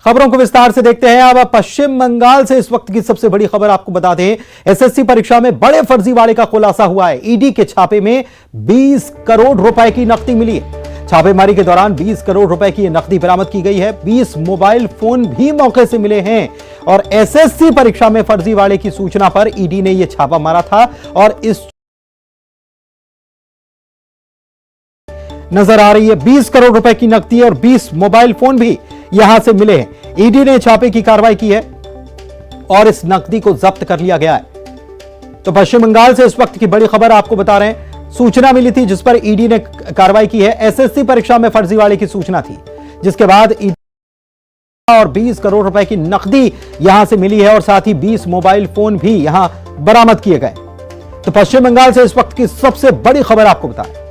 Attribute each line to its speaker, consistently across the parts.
Speaker 1: खबरों को विस्तार से देखते हैं। अब पश्चिम बंगाल से इस वक्त की सबसे बड़ी खबर आपको बता दें, एसएससी परीक्षा में बड़े फर्जीवाड़े का खुलासा हुआ है। ईडी के छापे में 20 करोड़ रुपए की नकदी मिली है। छापेमारी के दौरान 20 करोड़ रुपए की नकदी बरामद की गई है। 20 मोबाइल फोन भी मौके से मिले हैं और एसएससी परीक्षा में फर्जीवाड़े की सूचना पर ईडी ने यह छापा मारा था और इस नजर आ रही है 20 करोड़ रुपए की नकदी और 20 मोबाइल फोन भी यहां से मिले हैं। ईडी ने छापे की कार्रवाई की है और इस नकदी को जब्त कर लिया गया है। तो पश्चिम बंगाल से इस वक्त की बड़ी खबर आपको बता रहे हैं। सूचना मिली थी जिस पर ईडी ने कार्रवाई की है। एसएससी परीक्षा में फर्जीवाड़े की सूचना थी, जिसके बाद ईडी और 20 करोड़ रुपए की नकदी यहां से मिली है और साथ ही 20 मोबाइल फोन भी यहां बरामद किए गए। तो पश्चिम बंगाल से इस वक्त की सबसे बड़ी खबर आपको बता रहे हैं।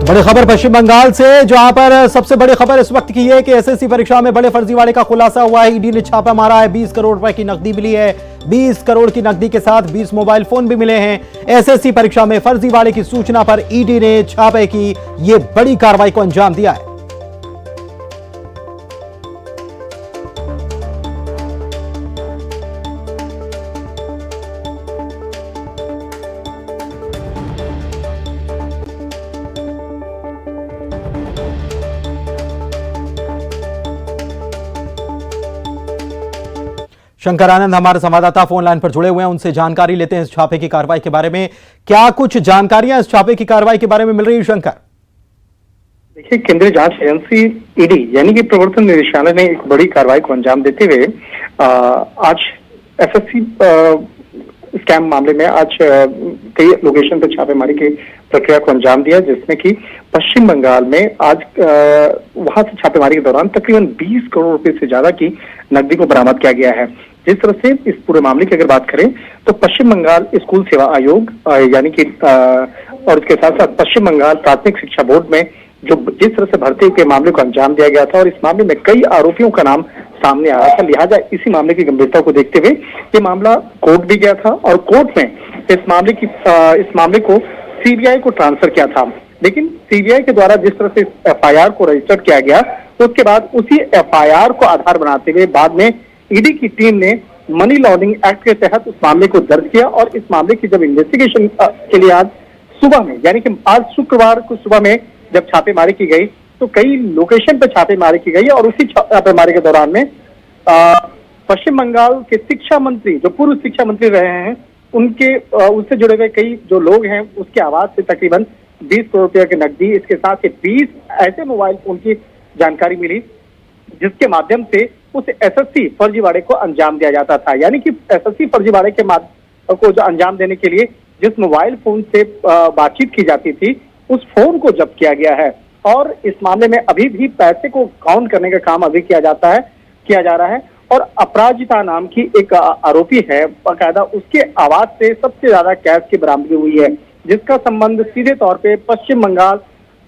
Speaker 1: बड़ी खबर पश्चिम बंगाल से, जहां पर सबसे बड़ी खबर इस वक्त की है कि एसएससी परीक्षा में बड़े फर्जीवाड़े का खुलासा हुआ है। ईडी ने छापा मारा है। 20 करोड़ रुपए की नकदी मिली है। 20 करोड़ की नकदी के साथ 20 मोबाइल फोन भी मिले हैं। एसएससी परीक्षा में फर्जीवाड़े की सूचना पर ईडी ने छापे की यह बड़ी कार्रवाई को अंजाम दिया है। शंकर आनंद हमारे संवाददाता फोन लाइन पर जुड़े हुए हैं, उनसे जानकारी लेते हैं इस छापे की कार्रवाई के बारे में। क्या कुछ जानकारियां इस छापे की कार्रवाई के बारे में मिल रही है शंकर?
Speaker 2: देखिए, केंद्रीय जांच एजेंसी ईडी यानी कि प्रवर्तन निदेशालय ने एक बड़ी कार्रवाई को अंजाम देते हुए आज एसएससी स्कैम मामले में आज कई लोकेशन पर छापेमारी की प्रक्रिया को अंजाम दिया, जिसमें कि पश्चिम बंगाल में आज वहां से छापेमारी के दौरान तकरीबन 20 करोड़ रुपए से ज्यादा की नकदी को बरामद किया गया है। जिस तरह से इस पूरे मामले की अगर बात करें तो पश्चिम बंगाल स्कूल सेवा आयोग यानी कि और इसके साथ साथ पश्चिम बंगाल प्राथमिक शिक्षा बोर्ड में जो जिस तरह से भर्ती के मामले को अंजाम दिया गया था और इस मामले में कई आरोपियों का नाम सामने आ रहा था, लिहाजा इसी मामले की गंभीरता को देखते हुए ये मामला कोर्ट भी गया था और कोर्ट में इस मामले को सीबीआई को ट्रांसफर किया था। लेकिन सीबीआई के द्वारा जिस तरह से एफआईआर को रजिस्टर किया गया, तो उसके बाद उसी एफआईआर को आधार बनाते हुए बाद में ईडी की टीम ने मनी लॉन्ड्रिंग एक्ट के तहत उस मामले को दर्ज किया और इस मामले की जब इन्वेस्टिगेशन के लिए आज सुबह में यानी कि आज शुक्रवार को सुबह में जब छापेमारी की गई तो कई लोकेशन पर छापेमारी की गई और उसी छापेमारी के दौरान में पश्चिम बंगाल के शिक्षा मंत्री जो पूर्व शिक्षा मंत्री रहे हैं उनके उससे जुड़े हुए कई जो लोग हैं उसके आवाज से तकरीबन 20 करोड़ रुपए की नकदी, इसके साथ ही 20 ऐसे मोबाइल फोन की जानकारी मिली जिसके माध्यम से उस एसएससी फर्जीवाड़े को अंजाम दिया जाता था। यानी कि एसएससी फर्जीवाड़े के माध्यम को जो अंजाम देने के लिए जिस मोबाइल फोन से बातचीत की जाती थी उस फोन को जब्त किया गया है और इस मामले में अभी भी पैसे को काउंट करने का काम अभी किया जा रहा है और अपराजिता नाम की एक आरोपी है, बाकायदा उसके आवाज से सबसे ज्यादा कैश की बरामदगी हुई है, जिसका संबंध सीधे तौर पे पश्चिम बंगाल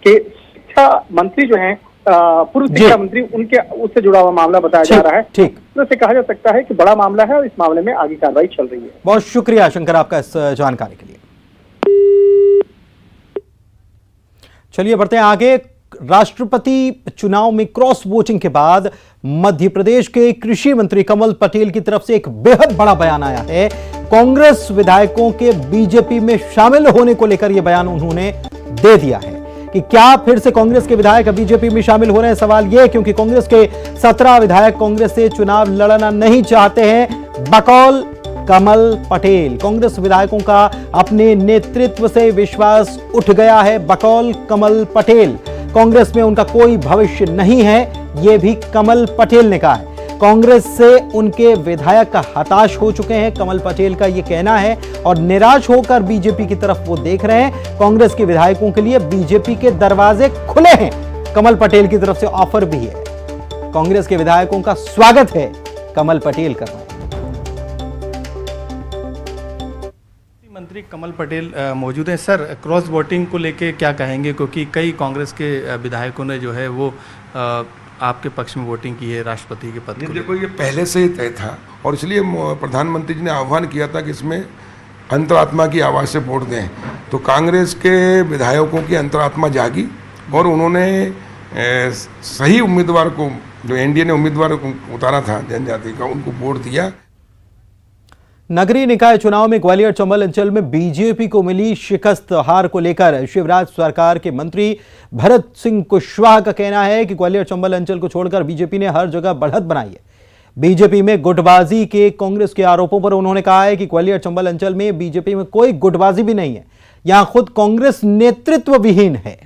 Speaker 2: के शिक्षा मंत्री जो हैं पूर्व शिक्षा मंत्री उनके उससे जुड़ा हुआ मामला बताया जा रहा है।
Speaker 1: ठीक
Speaker 2: तो से कहा जा सकता है कि बड़ा मामला है और इस मामले में आगे कार्रवाई चल रही है।
Speaker 1: बहुत शुक्रिया शंकर आपका इस जानकारी के लिए। चलिए बढ़ते हैं आगे। राष्ट्रपति चुनाव में क्रॉस वोटिंग के बाद मध्य प्रदेश के कृषि मंत्री कमल पटेल की तरफ से एक बेहद बड़ा बयान आया है। कांग्रेस विधायकों के बीजेपी में शामिल होने को लेकर यह बयान उन्होंने दे दिया है कि क्या फिर से कांग्रेस के विधायक बीजेपी में शामिल हो रहे हैं। सवाल यह क्योंकि कांग्रेस के 17 विधायक कांग्रेस से चुनाव लड़ना नहीं चाहते हैं, बकौल कमल पटेल। कांग्रेस विधायकों का अपने नेतृत्व से विश्वास उठ गया है, बकौल कमल पटेल। कांग्रेस में उनका कोई भविष्य नहीं है, यह भी कमल पटेल ने कहा है। कांग्रेस से उनके विधायक हताश हो चुके हैं, कमल पटेल का यह कहना है और निराश होकर बीजेपी की तरफ वो देख रहे हैं। कांग्रेस के विधायकों के लिए बीजेपी के दरवाजे खुले हैं। कमल पटेल की तरफ से ऑफर भी है। कांग्रेस के विधायकों का स्वागत है, कमल पटेल कर रहे हैं।
Speaker 3: मंत्री कमल पटेल मौजूद हैं। सर, क्रॉस वोटिंग को लेके क्या कहेंगे, क्योंकि कई कांग्रेस के विधायकों ने जो है वो आपके पक्ष में वोटिंग की है राष्ट्रपति के पद को।
Speaker 4: देखो, ये पहले से ही तय था और इसलिए प्रधानमंत्री जी ने आह्वान किया था कि इसमें अंतरात्मा की आवाज़ से वोट दें। तो कांग्रेस के विधायकों की अंतरात्मा जागी और उन्होंने सही उम्मीदवार को, जो एनडीए ने उम्मीदवार उतारा था जनजाति का, उनको वोट दिया।
Speaker 1: नगरीय निकाय चुनाव में ग्वालियर चंबल अंचल में बीजेपी को मिली शिकस्त हार को लेकर शिवराज सरकार के मंत्री भरत सिंह कुशवाहा का कहना है कि ग्वालियर चंबल अंचल को छोड़कर बीजेपी ने हर जगह बढ़त बनाई है। बीजेपी में गुटबाजी के कांग्रेस के आरोपों पर उन्होंने कहा है कि ग्वालियर चंबल अंचल में बीजेपी में कोई गुटबाजी भी नहीं है, यहां खुद कांग्रेस नेतृत्व विहीन है।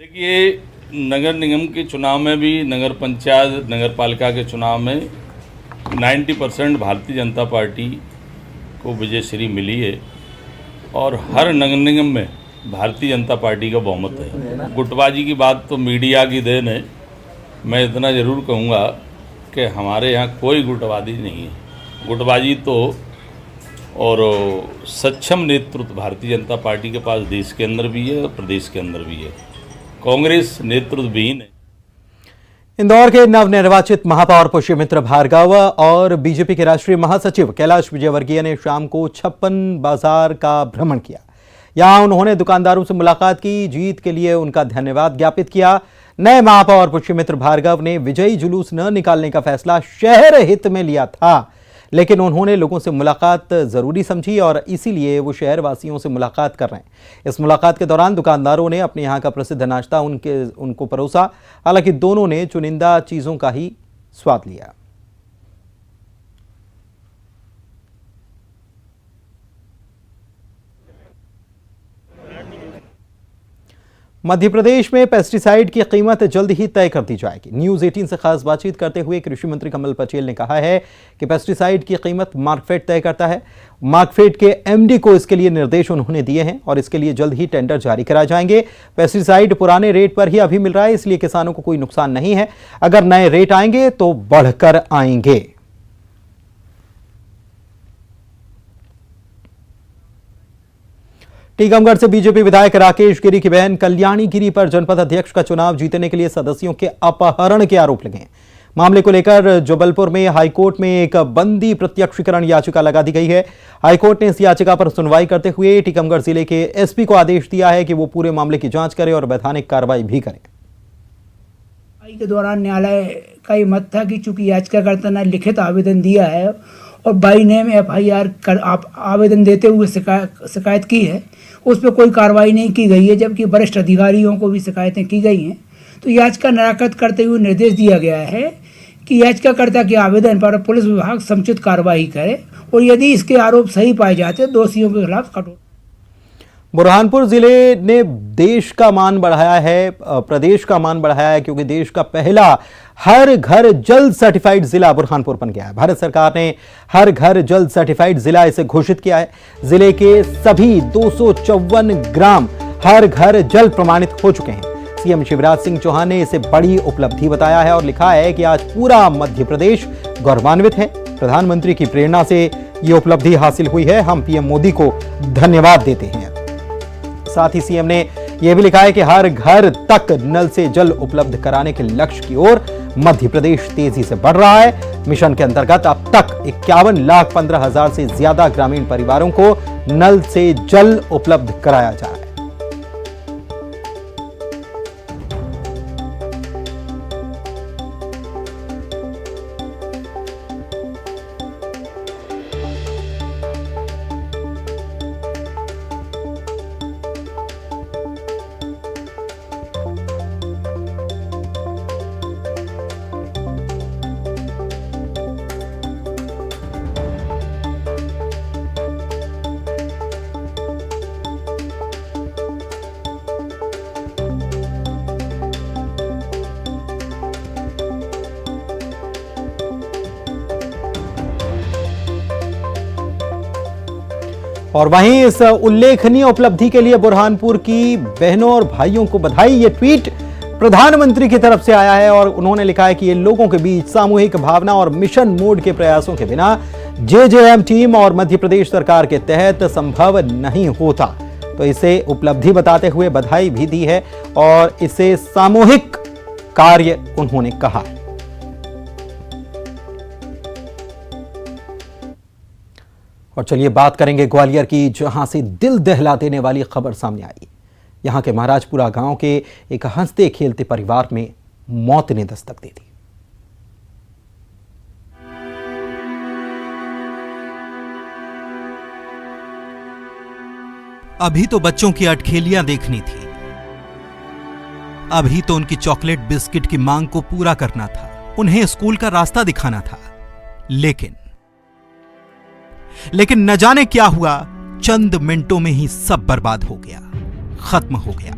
Speaker 5: देखिए, नगर निगम के चुनाव में भी, नगर पंचायत नगर पालिका के चुनाव में 90% भारतीय जनता पार्टी को विजयश्री मिली है और हर नगर निगम में भारतीय जनता पार्टी का बहुमत है। गुटबाजी की बात तो मीडिया की देन है। मैं इतना ज़रूर कहूँगा कि हमारे यहाँ कोई गुटबाजी नहीं है। गुटबाजी तो और सक्षम नेतृत्व भारतीय जनता पार्टी के पास देश के अंदर भी है और प्रदेश के अंदर भी है। कांग्रेस नेतृत्वहीन है।
Speaker 1: इंदौर के नवनिर्वाचित महापौर पुष्यमित्र भार्गव और बीजेपी के राष्ट्रीय महासचिव कैलाश विजयवर्गीय ने शाम को 56 बाजार का भ्रमण किया। यहां उन्होंने दुकानदारों से मुलाकात की, जीत के लिए उनका धन्यवाद ज्ञापित किया। नए महापौर पुष्यमित्र भार्गव ने विजयी जुलूस न निकालने का फैसला शहर हित में लिया था, लेकिन उन्होंने लोगों से मुलाकात जरूरी समझी और इसीलिए वो शहर वासियों से मुलाकात कर रहे हैं। इस मुलाकात के दौरान दुकानदारों ने अपने यहाँ का प्रसिद्ध नाश्ता उनको परोसा। हालांकि दोनों ने चुनिंदा चीजों का ही स्वाद लिया। मध्य प्रदेश में पेस्टिसाइड की कीमत जल्द ही तय कर दी जाएगी। न्यूज 18 से खास बातचीत करते हुए कृषि मंत्री कमल पटेल ने कहा है कि पेस्टिसाइड की कीमत मार्कफेड तय करता है। मार्कफेड के एमडी को इसके लिए निर्देश उन्होंने दिए हैं और इसके लिए जल्द ही टेंडर जारी कराए जाएंगे। पेस्टिसाइड पुराने रेट पर ही अभी मिल रहा है, इसलिए किसानों को कोई नुकसान नहीं है। अगर नए रेट आएंगे तो बढ़कर आएंगे। टीकमगढ़ से बीजेपी विधायक राकेश गिरी की बहन कल्याणी गिरी पर जनपद अध्यक्ष का चुनाव जीतने के लिए सदस्यों के अपहरण के आरोप लगे। मामले को लेकर जबलपुर में हाईकोर्ट में एक बंदी प्रत्यक्षीकरण याचिका लगा दी गई है। हाईकोर्ट ने इस याचिका पर सुनवाई करते हुए टीकमगढ़ जिले के एसपी को आदेश दिया है कि वो पूरे मामले की जांच करे और वैधानिक कार्रवाई भी करे।
Speaker 6: के दौरान न्यायालय का ये मत था कि चूंकि याचिकाकर्ता ने लिखित आवेदन दिया है और बाई नेम FIR आवेदन देते हुए शिकायत की है, उस पर कोई कार्रवाई नहीं की गई है, जबकि वरिष्ठ अधिकारियों को भी शिकायतें की गई हैं। तो याचिका निराकृत करते हुए निर्देश दिया गया है कि याचिकाकर्ता के आवेदन पर पुलिस विभाग समुचित कार्रवाई करे और यदि इसके आरोप सही पाए जाते तो दोषियों के खिलाफ कठोर।
Speaker 1: बुरहानपुर जिले ने देश का मान बढ़ाया है, प्रदेश का मान बढ़ाया है, क्योंकि देश का पहला हर घर जल सर्टिफाइड जिला बुरहानपुर बन गया है। भारत सरकार ने हर घर जल सर्टिफाइड जिला इसे घोषित किया है। जिले के सभी 254 ग्राम हर घर जल प्रमाणित हो चुके हैं। सीएम शिवराज सिंह चौहान ने इसे बड़ी उपलब्धि बताया है और लिखा है कि आज पूरा मध्य प्रदेश गौरवान्वित है। प्रधानमंत्री की प्रेरणा से यह उपलब्धि हासिल हुई है। हम पीएम मोदी को धन्यवाद देते हैं। साथ ही सीएम ने यह भी लिखा है कि हर घर तक नल से जल उपलब्ध कराने के लक्ष्य की ओर मध्य प्रदेश तेजी से बढ़ रहा है। मिशन के अंतर्गत अब तक 51,15,000 से ज्यादा ग्रामीण परिवारों को नल से जल उपलब्ध कराया जा रहा है। और वहीं इस उल्लेखनीय उपलब्धि के लिए बुरहानपुर की बहनों और भाइयों को बधाई। ये ट्वीट प्रधानमंत्री की तरफ से आया है और उन्होंने लिखा है कि ये लोगों के बीच सामूहिक भावना और मिशन मोड के प्रयासों के बिना जेजेएम टीम और मध्य प्रदेश सरकार के तहत संभव नहीं होता, तो इसे उपलब्धि बताते हुए बधाई भी दी है और इसे सामूहिक कार्य उन्होंने कहा। और चलिए बात करेंगे ग्वालियर की, जहां से दिल दहला देने वाली खबर सामने आई। यहां के महाराजपुरा गांव के एक हंसते खेलते परिवार में मौत ने दस्तक दे दी।
Speaker 7: अभी तो बच्चों की अटखेलियां देखनी थी, अभी तो उनकी चॉकलेट बिस्किट की मांग को पूरा करना था, उन्हें स्कूल का रास्ता दिखाना था। लेकिन न जाने क्या हुआ, चंद मिनटों में ही सब बर्बाद हो गया, खत्म हो गया।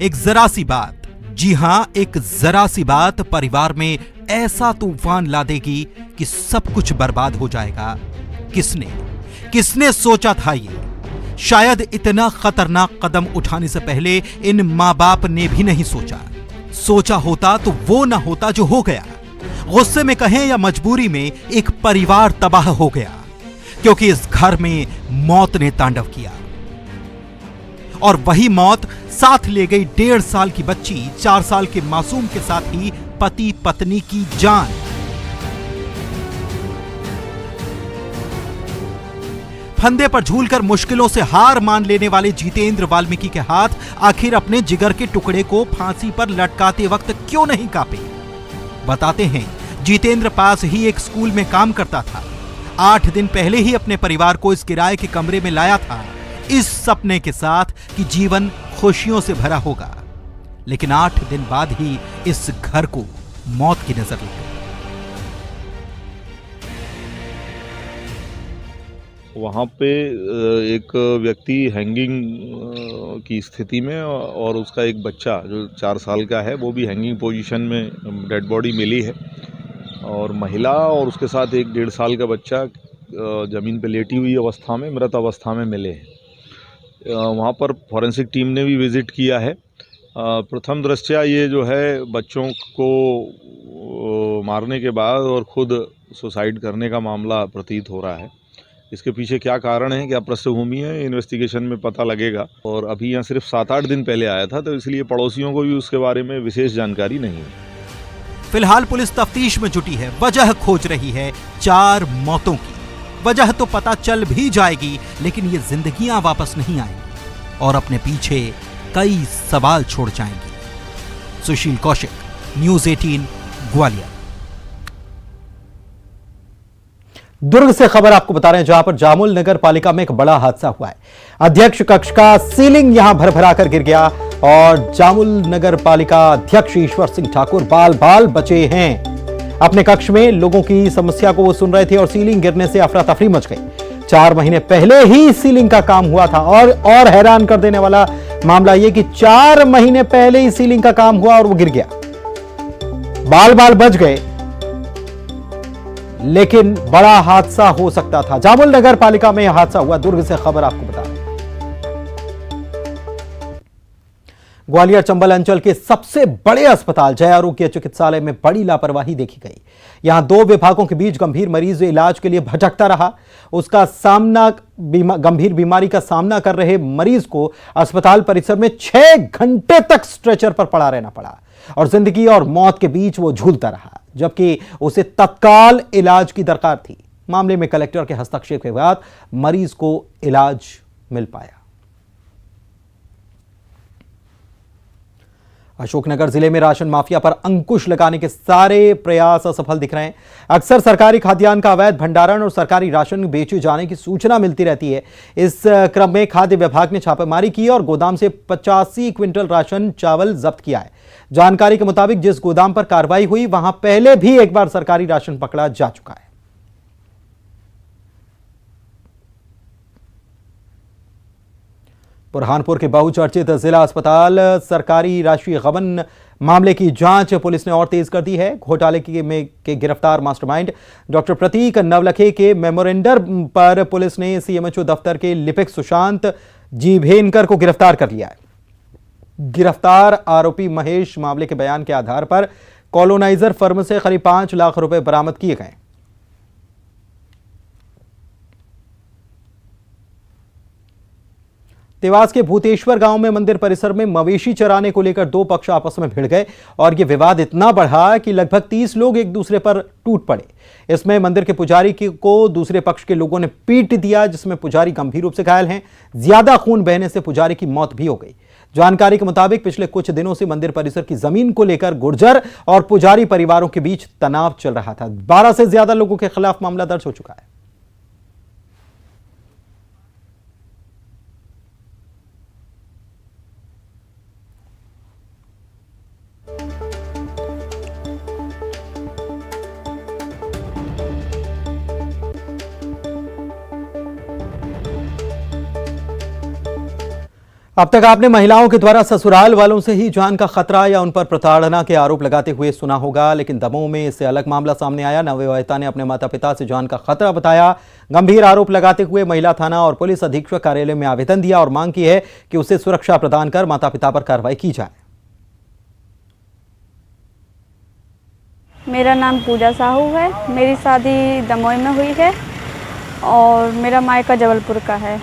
Speaker 7: एक जरा सी बात, जी हां, एक जरा सी बात परिवार में ऐसा तूफान ला देगी कि सब कुछ बर्बाद हो जाएगा। किसने सोचा था ये? शायद इतना खतरनाक कदम उठाने से पहले इन मां बाप ने भी नहीं सोचा होता तो वो ना होता जो हो गया। गुस्से में कहें या मजबूरी में, एक परिवार तबाह हो गया, क्योंकि इस घर में मौत ने तांडव किया। और वही मौत साथ ले गई 1.5 साल की बच्ची, 4 साल के मासूम के साथ ही पति पत्नी की जान। फंदे पर झूलकर मुश्किलों से हार मान लेने वाले जितेंद्र वाल्मीकि के हाथ आखिर अपने जिगर के टुकड़े को फांसी पर लटकाते वक्त क्यों नहीं कांपे? बताते हैं, जितेंद्र पास ही एक स्कूल में काम करता था। 8 दिन पहले ही अपने परिवार को इस किराए के कमरे में लाया था, इस सपने के साथ कि जीवन खुशियों से भरा होगा। लेकिन 8 दिन बाद ही इस घर को मौत की नजर लग गई।
Speaker 8: वहाँ पे एक व्यक्ति हैंगिंग की स्थिति में, और उसका एक बच्चा जो 4 साल का है वो भी हैंगिंग पोजीशन में डेड बॉडी मिली है, और महिला और उसके साथ एक 1.5 साल का बच्चा ज़मीन पे लेटी हुई अवस्था में, मृत अवस्था में मिले हैं। वहाँ पर फॉरेंसिक टीम ने भी विज़िट किया है। प्रथम दृष्टया ये जो है बच्चों को मारने के बाद और खुद सुसाइड करने का मामला प्रतीत हो रहा है। इसके पीछे क्या कारण है, क्या पृष्ठभूमि है, इन्वेस्टिगेशन में पता लगेगा। और अभी यहाँ सिर्फ 7-8 दिन पहले आया था, तो इसलिए पड़ोसियों को भी उसके बारे में विशेष जानकारी नहीं है।
Speaker 7: फिलहाल पुलिस तफ्तीश में जुटी है, वजह खोज रही है 4 मौतों की। वजह तो पता चल भी जाएगी, लेकिन ये जिंदगियां वापस नहीं आएंगी और अपने पीछे कई सवाल छोड़ जाएंगी। सुशील कौशिक, न्यूज़ 18, ग्वालियर।
Speaker 1: दुर्ग से खबर आपको बता रहे हैं, जहां पर जामुल नगर पालिका में एक बड़ा हादसा हुआ है। अध्यक्ष कक्ष का सीलिंग यहां भरभरा कर गिर गया और जामुल नगर पालिका अध्यक्ष ईश्वर सिंह ठाकुर बाल बचे हैं। अपने कक्ष में लोगों की समस्या को वो सुन रहे थे और सीलिंग गिरने से अफरा तफरी मच गई। 4 महीने पहले ही सीलिंग का काम हुआ था और हैरान कर देने वाला मामला यह कि 4 महीने पहले ही सीलिंग का काम हुआ और वो गिर गया। बाल बच गए, लेकिन बड़ा हादसा हो सकता था। जामुल नगर पालिका में यह हादसा हुआ। दुर्ग से खबर आपको बता रहे हैं। ग्वालियर चंबल अंचल के सबसे बड़े अस्पताल जय आरोग्य चिकित्सालय में बड़ी लापरवाही देखी गई। यहां 2 विभागों के बीच गंभीर मरीज इलाज के लिए भटकता रहा। गंभीर बीमारी का सामना कर रहे मरीज को अस्पताल परिसर में 6 घंटे तक स्ट्रेचर पर पड़ा रहना पड़ा और जिंदगी और मौत के बीच वो झूलता रहा, जबकि उसे तत्काल इलाज की दरकार थी। मामले में कलेक्टर के हस्तक्षेप के बाद मरीज को इलाज मिल पाया। अशोकनगर जिले में राशन माफिया पर अंकुश लगाने के सारे प्रयास असफल दिख रहे हैं। अक्सर सरकारी खाद्यान्न का अवैध भंडारण और सरकारी राशन बेचे जाने की सूचना मिलती रहती है। इस क्रम में खाद्य विभाग ने छापेमारी की और गोदाम से 85 क्विंटल राशन चावल जब्त किया है। जानकारी के मुताबिक जिस गोदाम पर कार्रवाई हुई वहां पहले भी एक बार सरकारी राशन पकड़ा जा चुका है। बुरहानपुर के बहुचर्चित जिला अस्पताल सरकारी राष्ट्रीय गबन मामले की जांच पुलिस ने और तेज कर दी है। घोटाले के गिरफ्तार मास्टरमाइंड डॉक्टर प्रतीक नवलखे के मेमोरेंडम पर पुलिस ने सीएमएचओ दफ्तर के लिपिक सुशांत जीभेनकर को गिरफ्तार कर लिया है। गिरफ्तार आरोपी महेश मामले के बयान के आधार पर कॉलोनाइजर फर्म से करीब 5 लाख रुपए बरामद किए गए। देवास के भूतेश्वर गांव में मंदिर परिसर में मवेशी चराने को लेकर दो पक्ष आपस में भिड़ गए और यह विवाद इतना बढ़ा कि लगभग 30 लोग एक दूसरे पर टूट पड़े। इसमें मंदिर के पुजारी को दूसरे पक्ष के लोगों ने पीट दिया, जिसमें पुजारी गंभीर रूप से घायल हैं। ज्यादा खून बहने से पुजारी की मौत भी हो गई। जानकारी के मुताबिक पिछले कुछ दिनों से मंदिर परिसर की जमीन को लेकर गुर्जर और पुजारी परिवारों के बीच तनाव चल रहा था। 12 से ज्यादा लोगों के खिलाफ मामला दर्ज हो चुका है। अब तक आपने महिलाओं के द्वारा ससुराल वालों से ही जान का खतरा या उन पर प्रताड़ना के आरोप लगाते हुए सुना होगा, लेकिन दमोह में इससे अलग मामला सामने आया। नवविवाहिता ने अपने माता पिता से जान का खतरा बताया। गंभीर आरोप लगाते हुए महिला थाना और पुलिस अधीक्षक कार्यालय में आवेदन दिया और मांग की है कि उसे सुरक्षा प्रदान कर माता पिता पर कार्रवाई की जाए।
Speaker 9: मेरा नाम पूजा साहू है। मेरी शादी दमोह में हुई है और मेरा मायका जबलपुर का है।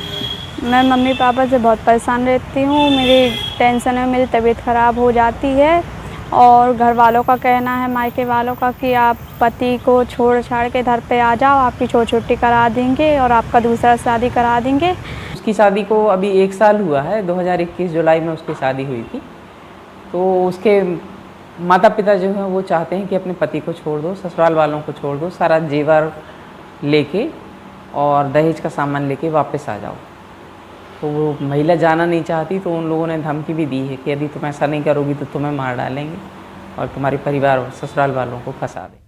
Speaker 9: मैं मम्मी पापा से बहुत परेशान रहती हूँ। मेरी टेंशन है, मेरी तबीयत ख़राब हो जाती है और घर वालों का कहना है, मायके वालों का, कि आप पति को छोड़ छाड़ के घर पे आ जाओ, आपकी छुट्टी करा देंगे और आपका दूसरा शादी करा देंगे।
Speaker 10: उसकी शादी को अभी 1 साल हुआ है। 2021 जुलाई में उसकी शादी हुई थी। तो उसके माता पिता जो हैं वो चाहते हैं कि अपने पति को छोड़ दो, ससुराल वालों को छोड़ दो, सारा जेवर लेके और दहेज का सामान लेके वापस आ जाओ। तो वो महिला जाना नहीं चाहती, तो उन लोगों ने धमकी भी दी है कि यदि तुम ऐसा नहीं करोगी तो तुम्हें मार डालेंगे और तुम्हारे परिवार और ससुराल वालों को फंसा दें।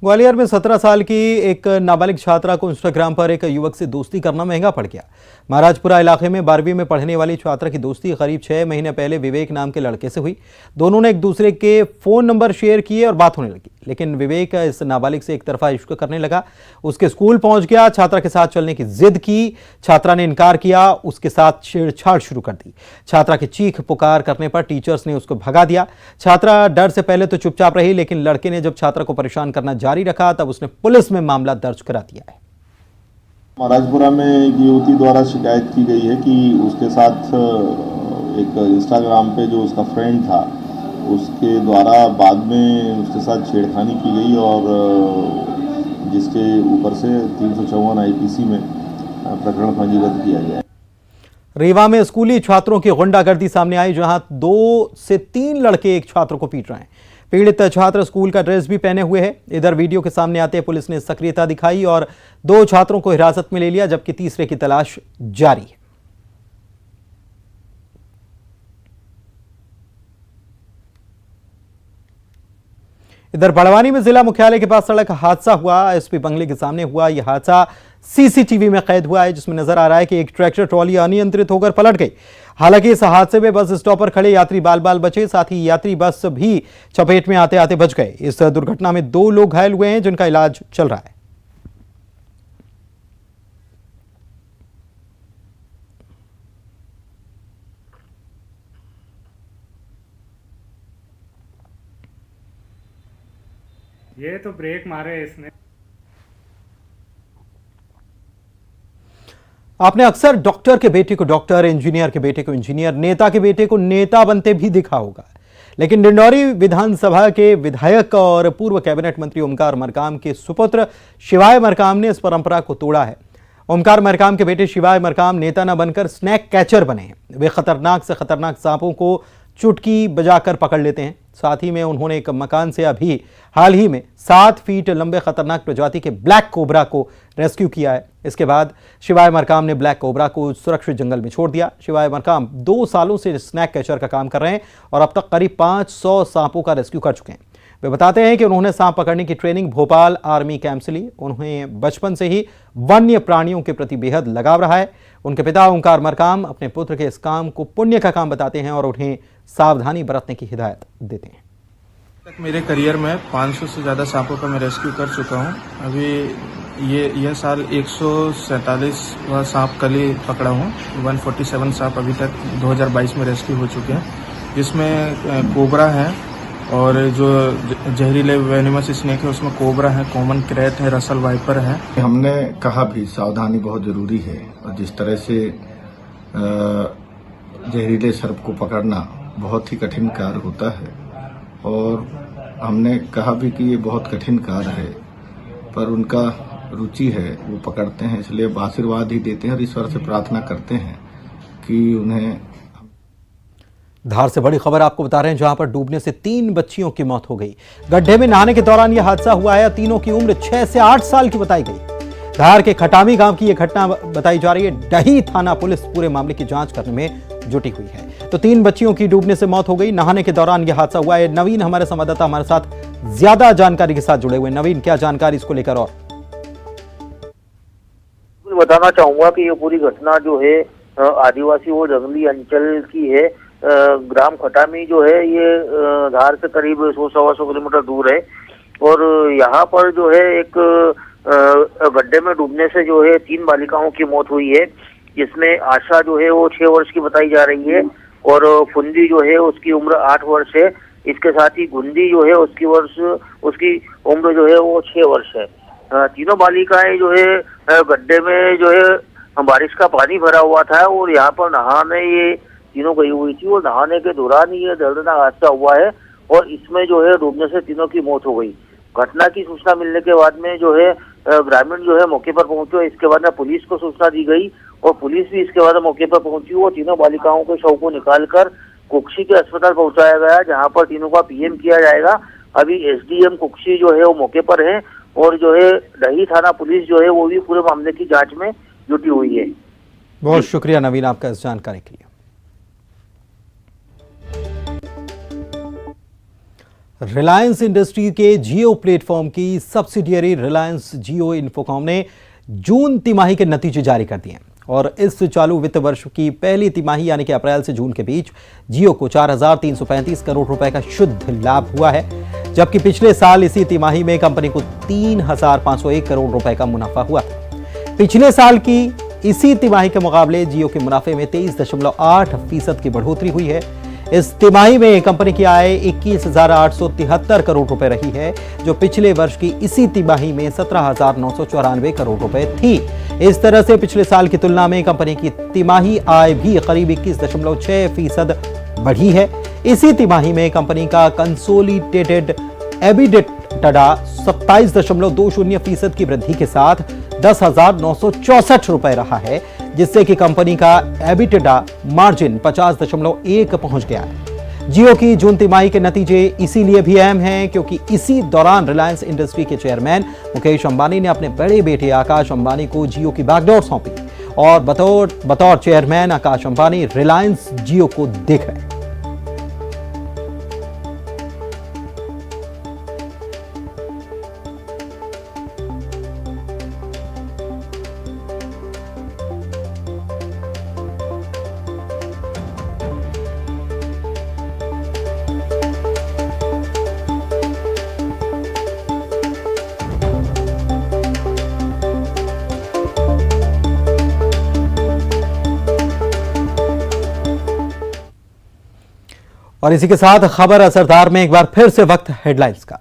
Speaker 1: ग्वालियर में 17 साल की एक नाबालिग छात्रा को इंस्टाग्राम पर एक युवक से दोस्ती करना महंगा पड़ गया। महाराजपुरा इलाके में 12वीं में पढ़ने वाली छात्रा की दोस्ती करीब 6 महीने पहले विवेक नाम के लड़के से हुई। दोनों ने एक दूसरे के फोन नंबर शेयर किए और बात होने लगी, लेकिन विवेक इस नाबालिग से एक तरफा इश्क करने लगा। उसके स्कूल पहुंच गया, छात्रा के साथ चलने की जिद की। छात्रा ने इनकार किया, उसके साथ छेड़छाड़ शुरू कर दी। छात्रा की चीख पुकार करने पर टीचर्स ने उसको भगा दिया। छात्रा डर से पहले तो चुपचाप रही, लेकिन लड़के ने जब छात्रा को परेशान करना जारी रखा तब उसने पुलिस में मामला दर्ज करा दिया है।
Speaker 11: महाराजपुरा में एक युवती द्वारा शिकायत की गई है कि उसके साथ एक इंस्टाग्राम पे जो उसका फ्रेंड था उसके द्वारा बाद में उसके साथ छेड़खानी की गई और जिसके ऊपर से 354 आईपीसी में प्रकरण पंजीबद्ध किया गया है।
Speaker 1: रीवा में स्कूली छात्रों की गुंडागर्दी सामने आई, जहां 2 से 3 लड़के एक छात्र को पीट रहे हैं। पीड़ित छात्र स्कूल का ड्रेस भी पहने हुए है। इधर वीडियो के सामने आते पुलिस ने सक्रियता दिखाई और 2 छात्रों को हिरासत में ले लिया, जबकि तीसरे की तलाश जारी है। इधर बड़वानी में जिला मुख्यालय के पास सड़क हादसा हुआ। एसपी बंगले के सामने हुआ यह हादसा सीसीटीवी में कैद हुआ है, जिसमें नजर आ रहा है कि एक ट्रैक्टर ट्रॉली अनियंत्रित होकर पलट गई। हालांकि इस हादसे में बस स्टॉप पर खड़े यात्री बाल बाल बचे, साथ ही यात्री बस भी चपेट में आते आते बच गए। इस दुर्घटना में 2 लोग घायल हुए हैं, जिनका इलाज चल रहा है।
Speaker 12: ये तो ब्रेक मारे इसने।
Speaker 1: आपने अक्सर डॉक्टर के बेटे को डॉक्टर, इंजीनियर के बेटे को इंजीनियर, नेता के बेटे को नेता बनते भी देखा होगा, लेकिन डिंडौरी विधानसभा के विधायक और पूर्व कैबिनेट मंत्री ओमकार मरकाम के सुपुत्र शिवाय मरकाम ने इस परंपरा को तोड़ा है। ओमकार मरकाम के बेटे शिवाय मरकाम नेता न बनकर स्नैक कैचर बने हैं। वे खतरनाक से खतरनाक सांपों को चुटकी बजाकर पकड़ लेते हैं। साथ ही में उन्होंने एक मकान से अभी हाल ही में 7 फीट लंबे खतरनाक प्रजाति के ब्लैक कोबरा को रेस्क्यू किया है। इसके बाद शिवाय मरकाम ने ब्लैक कोबरा को सुरक्षित जंगल में छोड़ दिया। शिवाय मरकाम 2 सालों से स्नैक कैचर का काम कर रहे हैं और अब तक करीब 500 सांपों का रेस्क्यू कर चुके हैं। वे बताते हैं कि उन्होंने सांप पकड़ने की ट्रेनिंग भोपाल आर्मी कैंप से ली। उन्हें बचपन से ही वन्य प्राणियों के प्रति बेहद लगाव रहा है। उनके पिता ओमकार मरकाम अपने पुत्र के इस काम को पुण्य का काम बताते हैं और उन्हें सावधानी बरतने की हिदायत देते हैं।
Speaker 3: तक मेरे करियर में 500 से ज़्यादा सांपों का मैं रेस्क्यू कर चुका हूं। अभी यह साल 147 सांप कल ही पकड़ा हूं। 147 सांप अभी तक 2022 में रेस्क्यू हो चुके हैं, जिसमें कोबरा है और जो जहरीले वेनिमस स्नेक है उसमें कोबरा है, कॉमन क्रैट है, रसल वाइपर है।
Speaker 11: हमने कहा भी सावधानी बहुत जरूरी है और जिस तरह से
Speaker 13: जहरीले सर्प को पकड़ना बहुत ही कठिन कार्य होता है और हमने कहा भी कि ये बहुत कठिन कार्य है, पर उनका रुचि है, वो पकड़ते हैं, इसलिए आशीर्वाद ही देते हैं और ईश्वर से प्रार्थना करते हैं कि उन्हें।
Speaker 1: धार से बड़ी खबर आपको बता रहे हैं, जहां पर डूबने से 3 बच्चियों की मौत हो गई। गड्ढे में नहाने के दौरान यह हादसा हुआ है। तीनों की उम्र 6 से 8 साल की बताई गई। धार के खटामी गांव की यह घटना बताई जा रही है। डही थाना पुलिस पूरे मामले की जांच करने में जुटी हुई है। तो 3 बच्चियों की डूबने से मौत हो गई। नहाने के दौरान यह हादसा हुआ है। नवीन हमारे संवाददाता हमारे साथ ज्यादा जानकारी के साथ जुड़े हुए। नवीन, क्या जानकारी इसको लेकर? और
Speaker 14: बताना चाहूंगा कि ये पूरी घटना जो है आदिवासी और जंगली अंचल की है। ग्राम खटामी जो है ये धार से करीब 100-125 किलोमीटर दूर है और यहाँ पर जो है एक गड्ढे में डूबने से जो है 3 बालिकाओं की मौत हुई है, जिसमें आशा जो है वो 6 वर्ष की बताई जा रही है और फुंदी जो है उसकी उम्र 8 वर्ष है। इसके साथ ही गुंदी जो है उसकी उम्र जो है वो 6 वर्ष है। तीनों बालिकाएं जो है गड्ढे में जो है बारिश का पानी भरा हुआ था और यहाँ पर नहाने ये तीनों गई हुई थी और नहाने के दौरान ये दर्दनाक हादसा हुआ है और इसमें जो है डूबने से तीनों की मौत हो गई। घटना की सूचना मिलने के बाद में जो है ग्रामीण जो है मौके पर पहुंचे। इसके बाद में पुलिस को सूचना दी गई और पुलिस भी इसके बाद मौके पर पहुंची और तीनों बालिकाओं के शव को निकालकर कुक्षी के अस्पताल पहुंचाया गया, जहाँ पर तीनों का पीएम किया जाएगा। अभी एसडीएम कुक्षी जो है वो मौके पर है और जो है डही थाना पुलिस जो है वो भी पूरे मामले की जांच में जुटी हुई है।
Speaker 1: बहुत शुक्रिया नवीन आपका इस जानकारी के लिए। रिलायंस इंडस्ट्री के जियो प्लेटफॉर्म की सब्सिडियरी रिलायंस जियो इन्फोकॉम ने जून तिमाही के नतीजे जारी कर दिए और इस चालू वित्त वर्ष की पहली तिमाही यानी कि अप्रैल से जून के बीच जियो को 4,335 करोड़ रुपए का शुद्ध लाभ हुआ है, जबकि पिछले साल इसी तिमाही में कंपनी को 3,501 करोड़ रुपए का मुनाफा हुआ था। पिछले साल की इसी तिमाही के मुकाबले जियो के मुनाफे में 23.8% की बढ़ोतरी हुई है। इस तिमाही में कंपनी की आय 21,873 करोड़ रुपए रही है, जो पिछले वर्ष की इसी तिमाही में 17,994 करोड़ रुपए थी। इस तरह से पिछले साल की तुलना में कंपनी की तिमाही आय भी करीब 21.6% बढ़ी है। इसी तिमाही में कंपनी का कंसोलिडेटेड एबिडेटा 27.20% की वृद्धि के साथ 10,964 रुपए रहा है, जिससे कि कंपनी का एबिटेडा मार्जिन 50.1 पहुंच गया है। जियो की जून तिमाही के नतीजे इसीलिए भी अहम हैं क्योंकि इसी दौरान रिलायंस इंडस्ट्री के चेयरमैन मुकेश अंबानी ने अपने बड़े बेटे आकाश अंबानी को जियो की बागडोर सौंपी और बतौर चेयरमैन आकाश अंबानी रिलायंस जियो को देख रहे हैं। और इसी के साथ खबर असरदार में एक बार फिर से वक्त हेडलाइंस का।